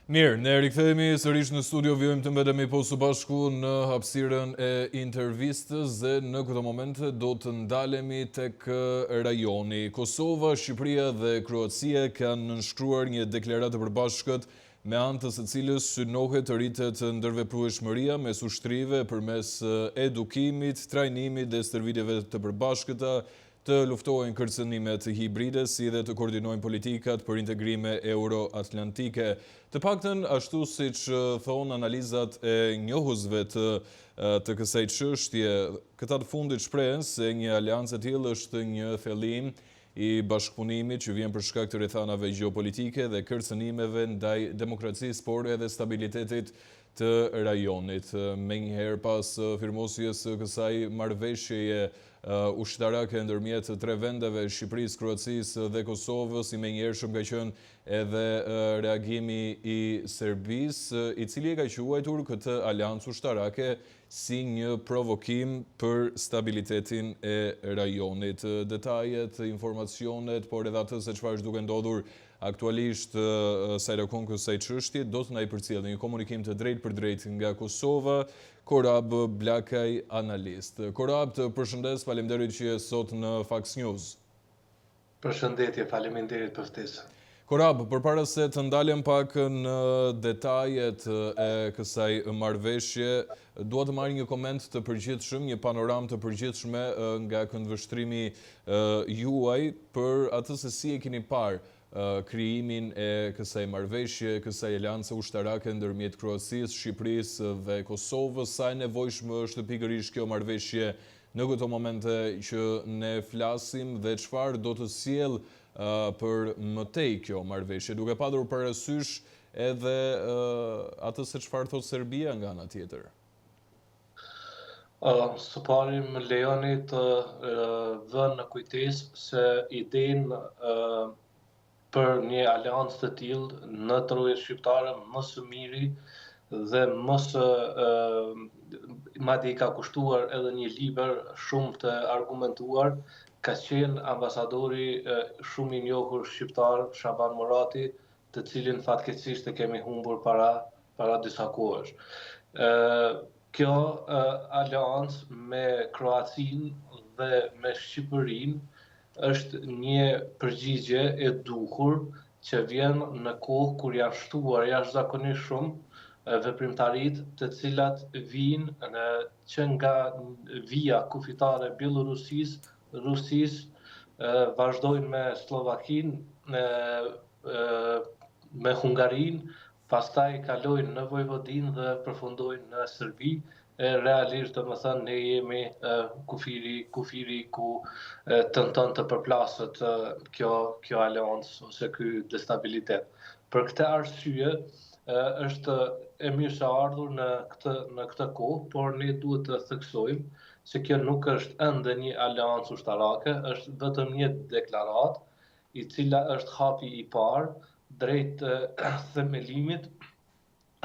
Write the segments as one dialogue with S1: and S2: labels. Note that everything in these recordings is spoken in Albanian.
S1: Mirë, ne rikthehemi sërish në studio, vjojmë të mbetemi po së bashku në hapësirën e intervistës dhe në këto momente do të ndalemi tek rajoni. Kosova, Shqipëria dhe Kroacia kanë nënshkruar një deklaratë e përbashkët me anë të së cilës synohet të rritet ndërveprueshmëria mes ushtrive përmes edukimit, trajnimit dhe stërvitjeve të përbashkëta, të luftojnë kërcënimet hibride si dhe të koordinojnë politikat për integrime euro-atlantike. Të paktën ashtu siç thonë analizat e njohësve të kësaj çështje, këta të fundit shprehen se një aleancë e tillë është një thellim i bashkëpunimit që vjen për shkak të rrethanave gjeopolitike dhe kërcënimeve ndaj demokracisë, por edhe stabilitetit të rajonit. Menjëherë pas firmosjes së kësaj marrëveshjeje ushtarake ndërmjet tre vendeve, Shqipërisë, Kroacisë dhe Kosovës, i menjëhershëm ka qenë edhe reagimi i Serbisë, i cili e ka quajtur këtë aleancë ushtarake si një provokim për stabilitetin e rajonit. Detajet, informacionet, por edhe atë se çfarë është duke ndodhur aktualisht sa i takon kësaj çështje, do të na i përcjellë një komunikim të drejtë nga Kosova, Korab Blakaj, analist. Korab, të përshëndes, faleminderit që je sot në Fax News.
S2: Përshëndetje, faleminderit për ftesën.
S1: Korab, përpara se të ndalem pak në detajet e kësaj marrëveshje, dua të marr një koment të përgjithshëm, një panoramë të përgjithshme nga këndvështrimi juaj për atë se si e keni parë krijimin e kësaj marrëveshje, kësaj aleance ushtarake ndërmjet Kroacisë, Shqipërisë dhe Kosovës. Sa e nevojshme është pikërisht kjo marrëveshje në këto momente që ne flasim dhe çfarë do të sjellë për mëtej kjo marrëveshje, duke padur parasysh edhe atë se çfarë thot Serbia nga ana tjetër.
S2: Së pari më lejoni të vënë në kujtesë se idenë për një aleancë të tillë në troje shqiptare më së miri dhe më së madje i ka kushtuar edhe një libër shumë të argumentuar, ka qenë ambasadori shumë i njohur shqiptar, Shaban Murati, të cilin fatkeqësisht e kemi humbur para disa kohësh. Kjo aleancë me Kroacinë dhe me Shqipërinë është një përgjigje e duhur që vjen në kohë kur janë shtuar jashtëzakonisht shumë veprimtaritë të cilat vijnë që nga vija kufitare Bielorusisë, Rusisë, vazhdojnë me Slovakinë, me Hungarinë, pastaj kalojnë në Vojvodinë dhe përfundojnë në Serbi. Realisht, domethënë, ne jemi kufiri ku tenton të përplasët kjo aleancë ose ky destabilitet. Për këtë arsye është e mirëseardhur në këtë kohë, por ne duhet të theksojmë se kjo nuk është ende një aleancë ushtarake, është vetëm një deklaratë i cila është hapi i parë drejt themelimit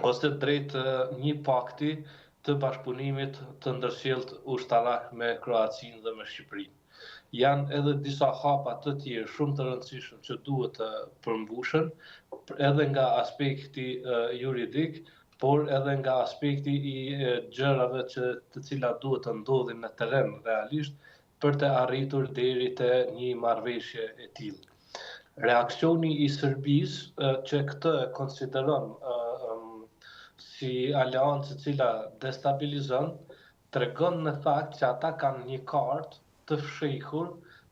S2: ose drejt një pakti të bashkëpunimit të ndërsjellët ushtarak me Kroacinë dhe me Shqipërinë. Janë edhe disa hapa të tjerë shumë të rëndësishëm që duhet të përmbushen, edhe nga aspekti juridik, por edhe nga aspekti i gjërave të cilat duhet të ndodhin në terren realisht për të arritur deri te një marrëveshje e tillë. Reaksioni i Serbisë që këtë e konsideron si aleancë e cila destabilizon, tregon në fakt që ata kanë një kartë të fshehur,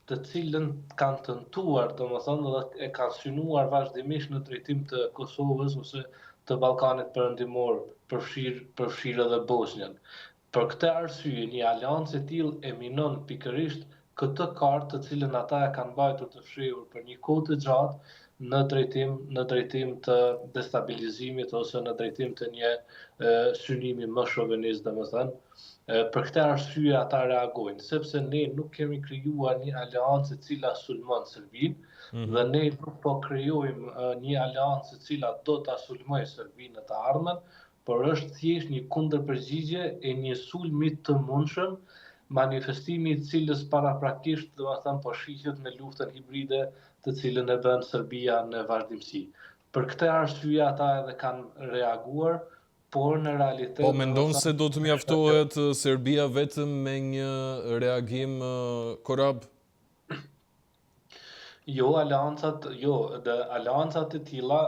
S2: të cilën kanë tentuar, domethënë, dhe e kanë synuar vazhdimisht në drejtim të Kosovës ose të Ballkanit Perëndimor, përfshirë edhe Bosnjën. Për këtë arsye, një aleancë e tillë e minon pikërisht këtë kartë të cilën ata e kanë mbajtur të fshehur për një kohë të gjatë në drejtim të destabilizimit ose në drejtim të një synimi më shovenist, domethënë. Për këtë arsye ata reagojnë, sepse ne nuk kemi krijuar një aleancë e cila sulmon Serbinë dhe ne nuk po krijojmë një aleancë e cila do ta sulmojë Serbinë në të ardhmen, por është thjesht një kundërpërgjigje e një sulmi të mundshëm, manifestimi i cilës paraprakisht, domethënë, po shihet në luftën hibride të cilën e bën Serbia në vazhdimsi. Për këtë arsye ata edhe kanë reaguar, por në realitet...
S1: Po mendon se do të mjaftohet Serbia vetëm me një reagim korab?
S2: Jo, aleancat e tilla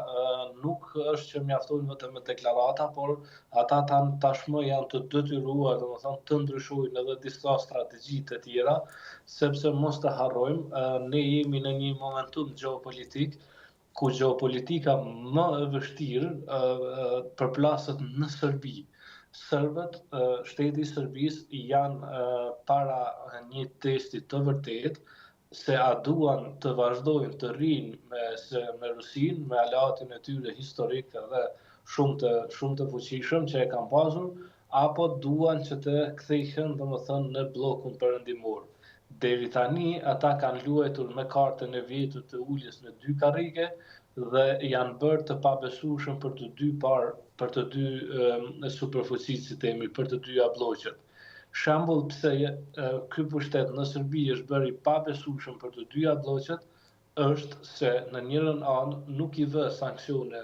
S2: nuk është që mjaftojnë vetëm me deklarata, por ata tashmë janë të detyruar, domethënë të ndryshojnë edhe disa strategji të tjera, sepse mos të harrojmë, ne jemi në një momentum gjeopolitik ku gjeopolitika më e vështirë përplaset në Serbi. Serbët, shteti i Serbisë janë para një testi të vërtetë se a duan të vazhdojnë të rrinë me Rusinë, me aleatin e tyre historik dhe shumë të fuqishëm që e kanë pasur, apo duan që të kthehen domethënë në bllokun perëndimor. Deri tani ata kanë luajtur me kartën e vjetër të uljes në dy karrige dhe janë bërë të pabesueshëm për të dy superfuqitë, si themi, për të dyja bllokët. Shembull pse ky pushtet në Serbi është bërë i pabesueshëm për të dyja bllokët është se në njërin anë nuk i vë sanksione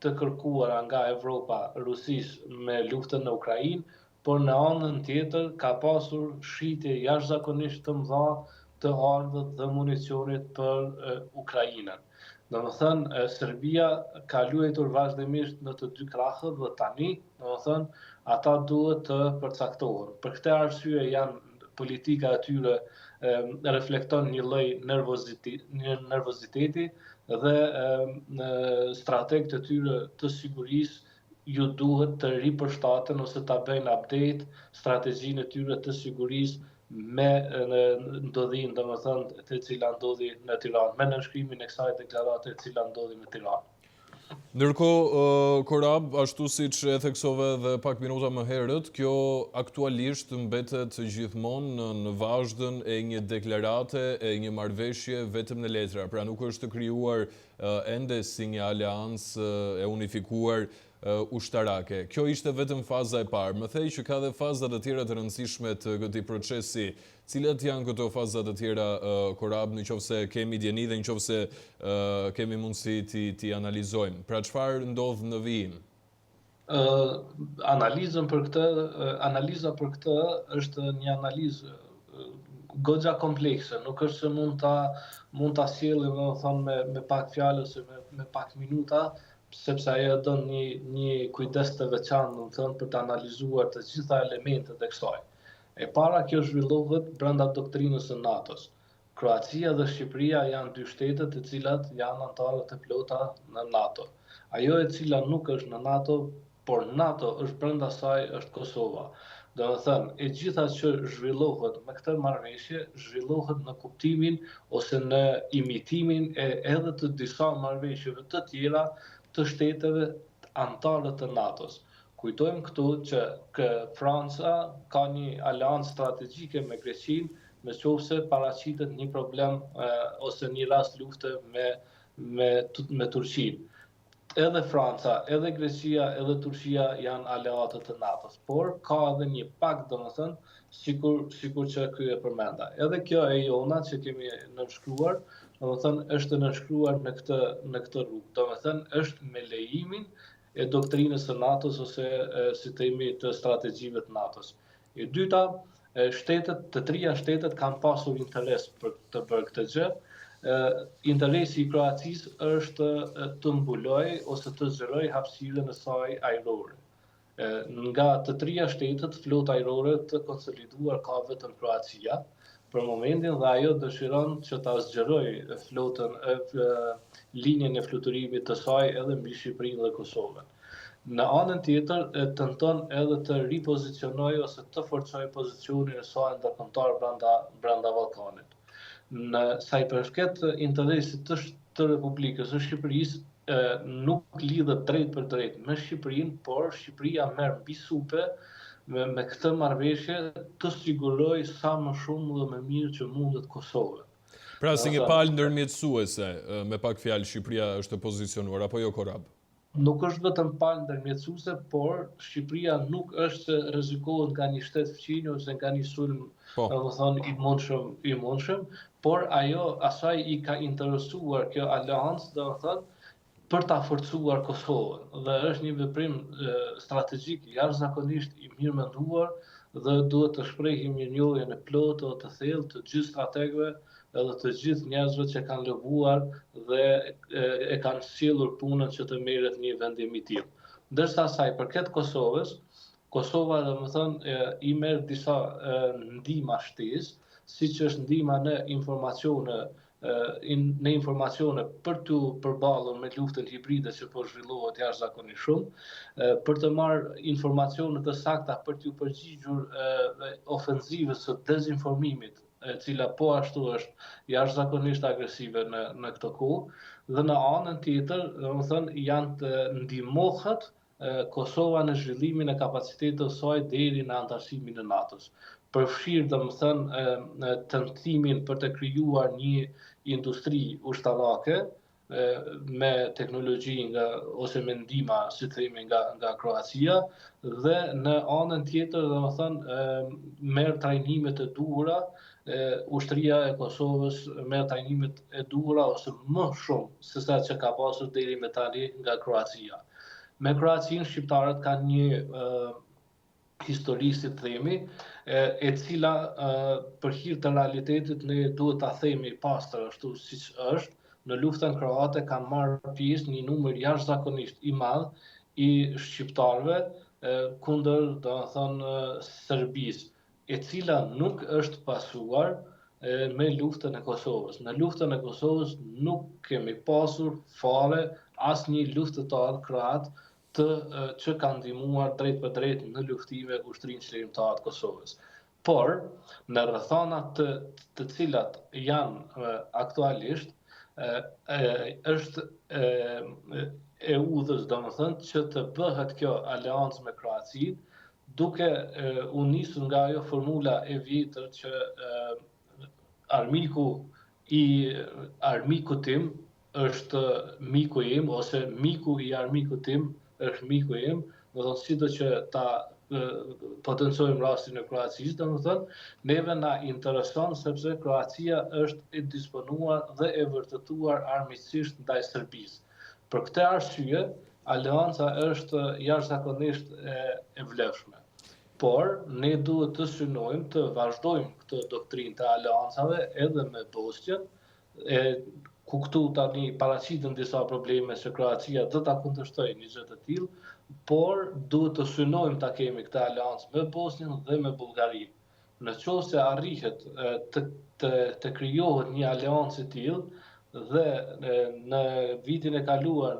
S2: të kërkuara nga Evropa Rusisë me luftën në Ukrainë, por në anën tjetër ka pasur shitje jashtëzakonisht të mëdha të armëve dhe municionit për Ukrainën. Domethënë, Serbia ka luajtur vazhdimisht në të dy krahët dhe tani, domethënë, ata duhet të përcaktohen. Për këtë arsye politika e tyre reflekton një lloj nervoziteti dhe strategët e tyre të sigurisë ju duhet të ripërshtaten ose ta bëjnë update strategjinë e tyre të sigurisë me ndodhinë, domethënë, të cila ndodhi në Tiranë, me nënshkrimin e kësaj deklarate e cila ndodhi në Tiranë.
S1: Ndërkohë, Korab, ashtu siç e theksove edhe pak minuta më herët, kjo aktualisht mbetet gjithmonë në vazhdën e një deklarate, e një marrëveshje vetëm në letra. Pra nuk është krijuar ende si një aleancë e unifikuar ushtarake. Kjo ishte vetëm faza e parë. Më thej që ka dhe faza të tjera të rëndësishme të këtij procesi. Cilat janë këto faza të tjera, Korab, nëse kemi dieni dhe nëse kemi mundësi t'i analizojmë? Pra çfarë ndodh në vijim?
S2: Analiza për këtë është një analizë goxha komplekse, nuk është se mund ta sjellim domethënë me pak fjalë ose me pak minuta, sepse ajo don një kujdes të veçantë, domethënë, për të analizuar të gjitha elementet e kësaj. E para, kjo zhvillohet brenda doktrinës së NATO-s. Kroacia dhe Shqipëria janë dy shtete të cilat janë anëtarë të plota në NATO. Ajo e cila nuk është në NATO, por NATO është brenda saj, është Kosova. Domethënë, e gjitha që zhvillohet me këtë marrëveshje, zhvillohet në kuptimin ose në imitimin edhe të disa marrëveshjeve të tjera të shteteve anëtare të NATO-s. Kujtojmë këtu që Franca ka një aleancë strategjike me Greqinë, nëse paraqitet një problem ose një rast lufte me Turqinë. Edhe Franca, edhe Greqia, edhe Turqia janë aleatët të NATO-s, por ka edhe një pakt, domethënë, sikur që ky e përmenda. Edhe kjo e jona që kemi nënshkruar, domethënë është nënshkruar në këtë rrugë. Domethënë është me lejimin e doktrinës së NATO-s ose si themi të strategjive të NATO-s. E dyta, të trija shtetet kanë pasur interes për të bërë këtë gjë. Interesi i Kroacisë është të mbulojë ose të zgjerojë hapësirën e saj ajrore. Nga të trija shtetet, flota ajrore të konsoliduar ka vetëm Kroacia për momentin dhe ajo dëshiron që ta zgjerojë flotën linjën e fluturimit të saj edhe mbi Shqipërinë dhe Kosovën. Në anën tjetër, tenton edhe të ripozicionojë ose të forcojë pozicionin e saj ndërkombëtar brenda Ballkanit. Në sa i përket interesit të Republikës së Shqipërisë, nuk lidhet drejt për drejt me Shqipërinë, por Shqipëria merr mbi supe me këtë marrëveshje të sigurojë sa më shumë dhe më mirë që mundet Kosovën.
S1: Pra si një palë ndërmjetësuese, me pak fjalë, Shqipëria është e pozicionuar, apo jo, Korab?
S2: Nuk është vetëm palë ndërmjetësuese, por Shqipëria nuk është se rrezikohet nga një shtet fqinj ose nga një sulm, domethënë i mundshëm, por asaj i ka interesuar kjo aleancë, domethënë, për ta forcuar Kosovën dhe është një veprim strategjik jashtëzakonisht i mirë menduar dhe duhet të shprehim mirënjohjen e plotë të thellë të gjithë strategëve edhe të gjithë njerëzve që kanë lobuar dhe e kanë sjellur punën që të merret një vendim i tillë. Ndërsa sa i përket Kosovës, Kosova domethënë i merr disa ndihma shtesë, siç është ndihma në informacione për të përballur me luftën hibride që po zhvillohet jashtëzakonisht shumë, për të marrë informacione të sakta për t'u përgjigjur ofenzivës së dezinformimit, e cila po ashtu është jashtëzakonisht agresive në këtë kohë, dhe në anën tjetër, domethënë janë të ndihmohet Kosova në zhvillimin e kapacitetit të saj deri në antarësimin e NATO-s. Përfshirë domethënë tentimin për të krijuar një industri ushtarake me teknologji ose me ndihma, si themi, nga Kroacia, dhe në anën tjetër domethënë merr trajnime të duhura, ushtria e Kosovës merr trajnimet e duhura ose më shumë se sa që ka pasur deri më tani nga Kroacia. Me Kroacinë shqiptarët kanë një histori, si themi, e cila për hir të realitetit ne duhet ta themi pastër ashtu siç është, në luftën kroate kanë marrë pjesë një numër jashtëzakonisht i madh i shqiptarëve kundër, domethënë, Serbisë, e cila nuk është pasuar me luftën e Kosovës. Në luftën e Kosovës nuk kemi pasur fare asnjë luftëtar kroat që kanë ndihmuar drejt për drejt në luftime ushtrinë çlirimtare të Kosovës. Por, në rrethana të cilat janë aktualisht, është e udhës, domethënë, që të bëhet kjo aleancë me Kroacinë, duke u nisur nga ajo formula e vjetër që armiku tim është miku im, ose miku i armikut tim është miku im, do të thotë që ta potencojmë rastin e Kroacisë, domethënë, neve na intereson sepse Kroacia është e disponuar dhe e vërtetuar armiqësisht ndaj Serbisë. Për këtë arsye, aleanca është jashtëzakonisht e vlefshme. Por, ne duhet të synojmë të vazhdojmë këtë doktrinë të aleancave edhe me Bosnjën, ku këtu tani paraqiten disa probleme se Kroacia do ta kundërshtojë një gjë të tillë, por duhet të synojmë ta kemi këtë aleancë me Bosnjën dhe me Bullgarinë. Në qoftë se arrihet të krijohet një aleancë e tillë dhe në vitin e kaluar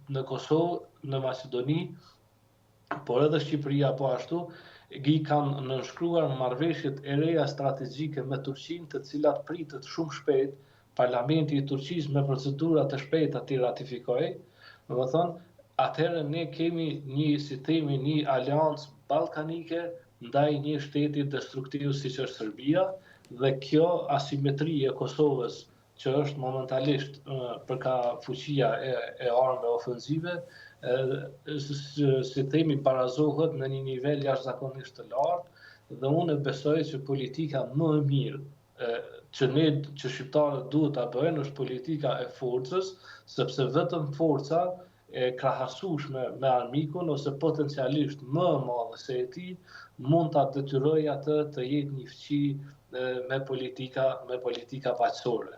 S2: në Kosovë, në Maqedoni, por edhe Shqipëria po ashtu, i kanë nënshkruar marrëveshjet e reja strategjike me Turqinë, të cilat pritet shumë shpejt Parlamenti i Turqisë me procedura të shpejta t'i ratifikojë. Domethënë, atëherë ne kemi një aleancë ballkanike ndaj një shteti destruktiv siç është Serbia, dhe kjo asimetri e Kosovës, që është momentalisht përka fuqia e armëve ofensive, si themi, barazohet në një nivel jashtëzakonisht të lartë, dhe unë besoj që politika më e mirë që shqiptarët duhet ta bëjnë është politika e forcës, sepse vetëm forca e krahasueshme me armikun ose potencialisht më e madhe se e tij mund ta detyrojë atë të jetë një fuqi me politika paqësore.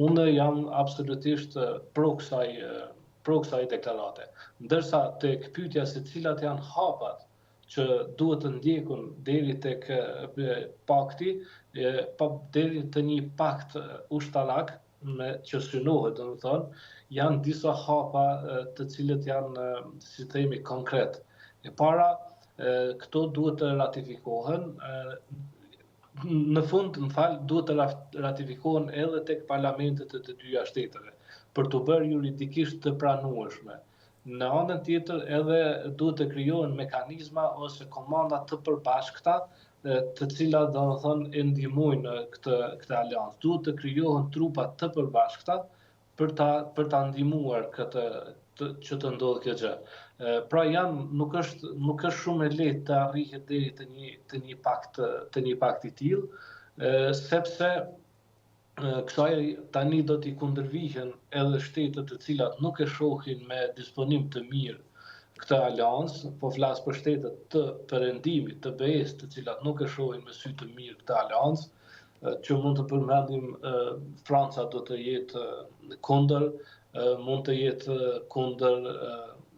S2: Unë jam absolutisht pro kësaj deklarate. Ndërsa tek pyetja se cilat janë hapat që duhet të ndjekun deri tek pakti, deri të një pakt ushtarak që synohet, domethënë, janë disa hapa të cilët janë, si themi, konkret. E para, këto duhet të ratifikohen, në fund, duhet të ratifikohen edhe tek parlamentet e të dyja shteteve, për të bërë juridikisht të pranueshme. Në anën tjetër edhe duhet të krijohen mekanizma ose komanda të përbashkëta, të cilat domethënë e ndihmojnë këtë aleancë. Duhet të krijohen trupa të përbashkëta për ta ndihmuar këtë që të ndodhë kjo gjë. Pra nuk është shumë e lehtë të arrihet deri te një pakt i tillë, sepse Kësaj tani do t'i kundërvihen edhe shtetet të cilat nuk e shohin me disponim të mirë këtë aleancë, po flas për shtetet të perëndimit, të BE-s, të cilat nuk e shohin me sy të mirë këtë aleancë, që mund të përmendim Franca do të jetë kundër, mund të jetë kundër,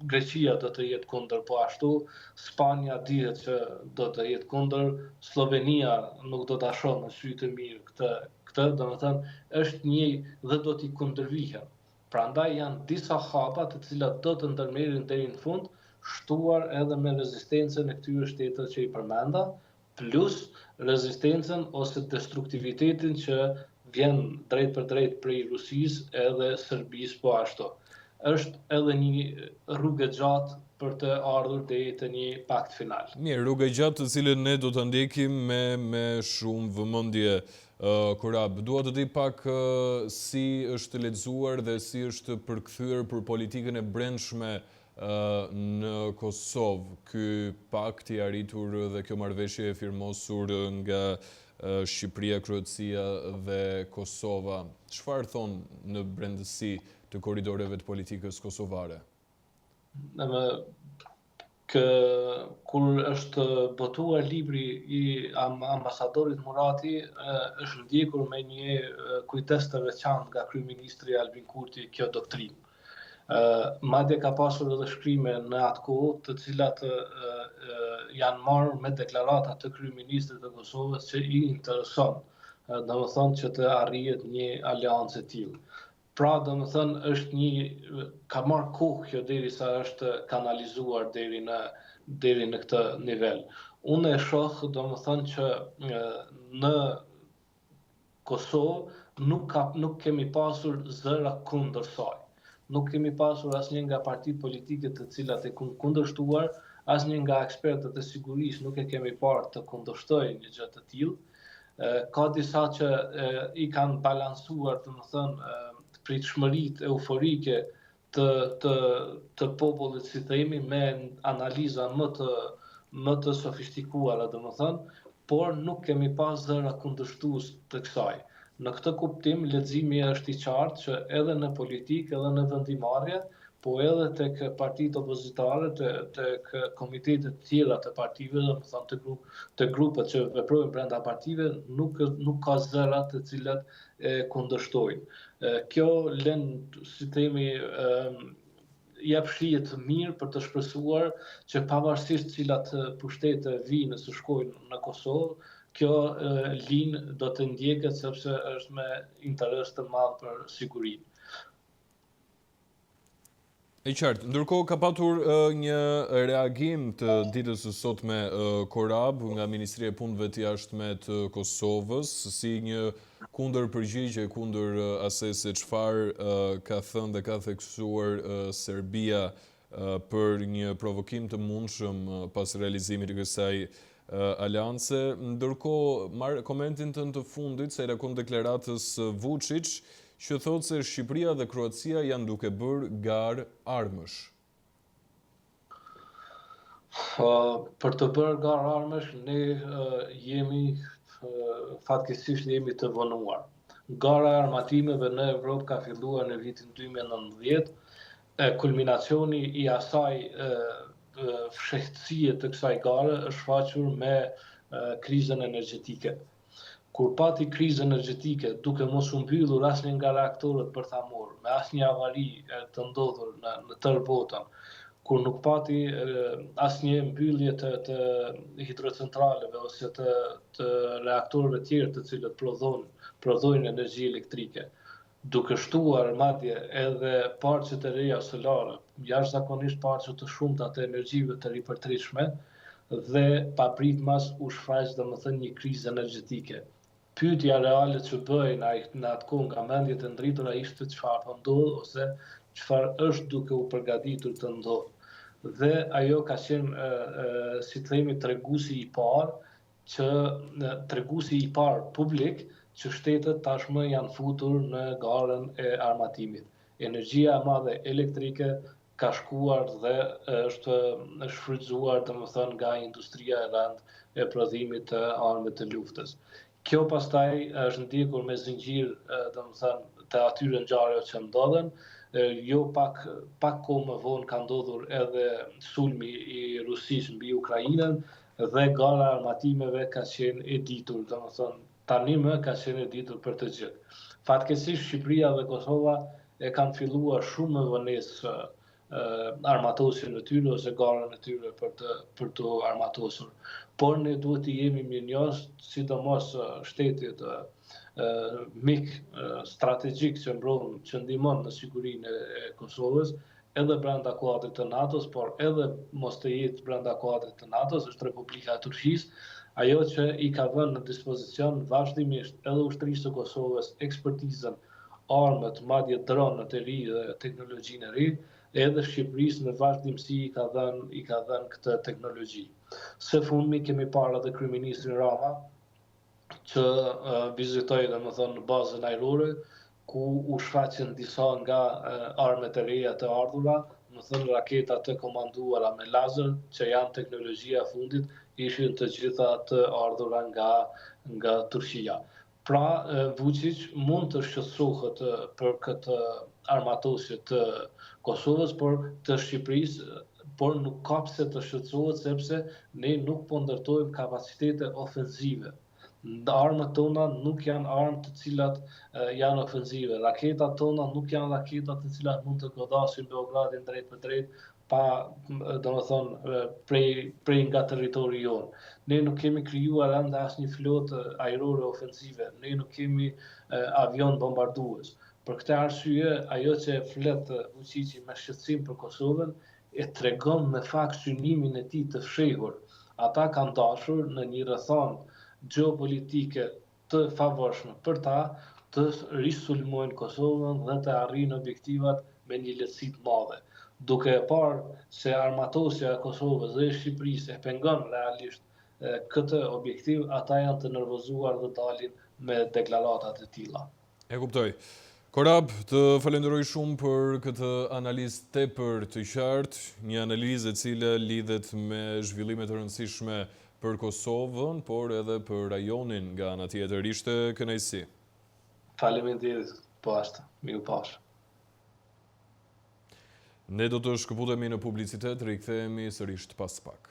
S2: Greqia do të jetë kundër po ashtu, Spanja dihet që do të jetë kundër, Slovenia nuk do ta shohë me sy të mirë këtë, domethënë është një dhe do t'i kundërvihen. Prandaj janë disa hapa të cilat do të ndërmerren deri në fund, shtuar edhe me rezistencën e këtyre shteteve që i përmenda, plus rezistencën ose destruktivitetin që vjen drejt për drejt prej Rusisë edhe Serbisë po ashtu. Është edhe një rrugë e gjatë për të ardhur deri te një pakt final.
S1: Mirë, rrugë e gjatë të cilën ne do të ndjekim me shumë vëmendje. Korab, dua të di pak si është lexuar dhe si është përkthyer për politikën e brendshme në Kosovë ky pakt i arritur dhe kjo marrëveshje e firmosur nga Shqipëria, Kroacia dhe Kosova. Çfarë thon në brendësi të korridoreve të politikës kosovare?
S2: Kur është botuar libri i ambasadorit Murati, është ndjekur me një kujdes të veçantë nga kryeministri Albin Kurti kjo doktrinë. Madje ka pasur edhe shkrime në atë kohë, të cilat janë marrë me deklarata të kryeministrit të Kosovës që i intereson, domethënë që të arrihet një aleancë e tillë. Pra, domethënë ka marrë kohë kjo derisa është kanalizuar deri në këtë nivel. Unë e shoh domethënë që në Kosovë nuk kemi pasur zëra kundër saj. Nuk kemi pasur asnjë nga partitë politike të cilat e kundërshtuar, asnjë nga ekspertët e sigurisë nuk e kemi parë të kundërshtojë një gjë të tillë. Ka disa që i kanë balancuar, domethënë, pritshmëritë euforike të popullit, si themi, me analiza më të sofistikuara, domethënë, por nuk kemi pas zëra kundërshtues të kësaj. Në këtë kuptim, leximi është i qartë që edhe në politikë, edhe në vendimarrje, po edhe tek partitë opozitare, tek komitetet tjera të partive, domethënë të grupet që veprojnë brenda partive, nuk ka zëra të cilat e kundërshtojnë. Kjo lën, si themi, jep shije të mirë për të shpresuar që pavarësisht cilat pushtete vinë së shkojnë në Kosovë, kjo linjë do të ndjeket sepse është me interes të madh për sigurinë.
S1: E qartë, ndërkohë ka patur një reagim të ditës së sotme Korab nga Ministria e Punëve të Jashtme të Kosovës, si një kundërpërgjigje kundër asaj se çfarë ka thënë dhe ka theksuar Serbia për një provokim të mundshëm pas realizimit të kësaj aleance. Ndërkohë, marr komentin tënd të fundit se rakon deklaratës Vučić, që thotë se Shqipëria dhe Kroacia janë duke bërë garë armësh.
S2: Për të bërë garë armësh, ne fatkeqësisht jemi të vonuar. Gara e armatimeve në Evropë ka filluar në vitin 2019, kulminacioni i asaj fshehtësie të kësaj gare është shfaqur me krizën energjetike. Kur pati krizë energjetike, duke mos u mbyllur asnjë nga reaktorët bërthamor, me asnjë avari të ndodhur në tërë botën, kur nuk pati asnjë mbyllje të hidrocentraleve ose të reaktorëve tjerë të cilët prodhojnë energji elektrike, duke shtuar madje edhe parqet e reja solare, jashtëzakonisht parqe të shumta të energjive të ripërtritshme, dhe papritmas u shfaq domethënë një krizë energjetike. Pyetja reale që bëhej në atë kohë nga mendjet e ndritura ishte çfarë po ndodh ose çfarë është duke u përgatitur të ndodhë. Dhe ajo ka qenë, si themi, treguesi i parë publik që shtetet tashmë janë futur në garën e armatimit. Energjia e madhe elektrike ka shkuar dhe është shfrytzuar domethënë nga industria e rëndë e prodhimit të armëve të luftës. Kjo pastaj është ndjekur me zinxhir, domethënë të atyre ngjarjeve që ndodhen. Jo pak kohë më vonë ka ndodhur edhe sulmi i Rusisë mbi Ukrainën dhe gara e armatimeve ka qenë e ditur, domethënë tani më ka qenë e ditur për të gjithë. Fatkeqësisht Shqipëria dhe Kosova e kanë filluar shumë më vonesë armatosjen e tyre ose garën e tyre për të armatosur. Por ne duhet të jemi mirënjohës, sidomos shtetit mik strategjik që ndihmon në sigurinë e Kosovës, edhe brenda kuadrit të NATO-s, por edhe mos të jetë brenda kuadrit të NATO-s, është Republika e Turqisë, ajo që i ka vënë në dispozicion vazhdimisht edhe ushtrisë së Kosovës ekspertizën, armët, madje dronët e ri dhe teknologjinë e ri, edhe Shqipërisë në vazhdimsi i ka dhënë këtë teknologji. Së fundmi kemi parë edhe kryeministrin Rama, që vizitoi domethënë në bazën ajrore, ku u shfaqën disa nga armët e reja të ardhura, domethënë raketa të komanduara me lazer, që janë teknologjia e fundit, ishin të gjitha të ardhura nga Turqia. Pra, Vučić mund të shqetësohet për këtë armatosje të Kosovës, por të Shqipërisë, por nuk ka pse të shqetësohet sepse ne nuk po ndërtojmë kapacitete ofensive. Armët tona nuk janë armë të cilat janë ofensive. Raketat tona nuk janë raketat të cilat mund të godasin Beogradin drejt për drejt pa, domethënë, prej nga territori jonë. Ne nuk kemi krijuar ende asnjë flotë ajrore ofensive. Ne nuk kemi avion bombardues. Për këtë arsye, ajo që flet Vučići me shqetësim për Kosovën e tregon me fakt synimin e tij të fshehur. Ata kanë dashur në një rrethanë gjeopolitike të favorshme për ta të risulmojnë Kosovën dhe të arrijnë objektivat me një lehtësi të madhe. Duke e parë se armatosja e Kosovës dhe e Shqipërisë e pengon realisht këtë objektiv, ata janë të nervozuar dhe dalin me deklarata të tilla.
S1: E kuptoj. Korab, të falenderoj shumë për këtë analizë tepër të qartë, një analizë e cila lidhet me zhvillime të rëndësishme për Kosovën, por edhe për rajonin nga ana tjetër. Ishte kënaqësi.
S2: Faleminderit, po ashtu. Miu pash.
S1: Ne do të shkëputemi në publicitet, rikthehemi sërish pas pak.